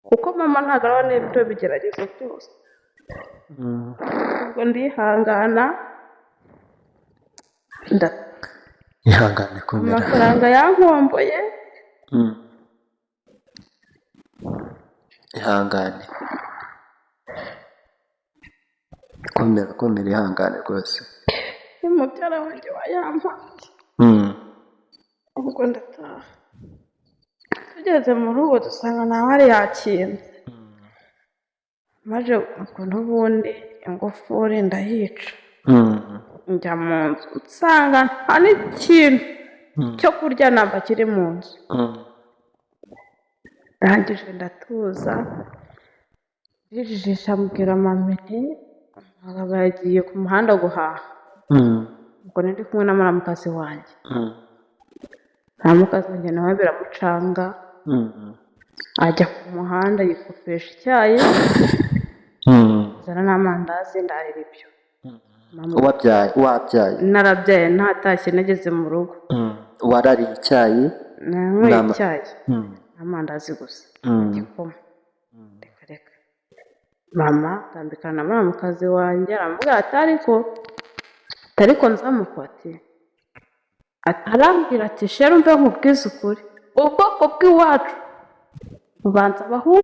kuko mama ntabwo arabona ibyo bigeragezo byose. Ubwo ndihangana ihangane komera. amafaranga yankomboye ihangane komera ihangane rwose. mubyara wanjye wayampaye. ubwo ndataha tugeze mu rugo dusanga nawe ari yakinze, maze ubwo n'ubundi ingufuri ndayica njya mu nzu nsanga nta n'ikintu cyo kurya namba kiri mu nzu. ndangije ndatuza ndijijisha mbwira mama nti nkaba yagiye ku muhanda guhaha. ubwo ndi kumwe na muramukazi wanjye. muramukazi wanjye nawe biramucanga ajya ku muhanda yikopesha icyayi zana n'amandazi ndarira ibyo. wabyaye narabyaye ntatashye nageze mu rugo warariye icyayi nanyweye icyayi n'amandazi gusa igikoma. reka mama atambikana na muramukazi wanjye aramubwira ati ariko nzamufate. arambwira ati sheri umve nkubwize ukuri ubwoko bw'iwacu bubanza abahungu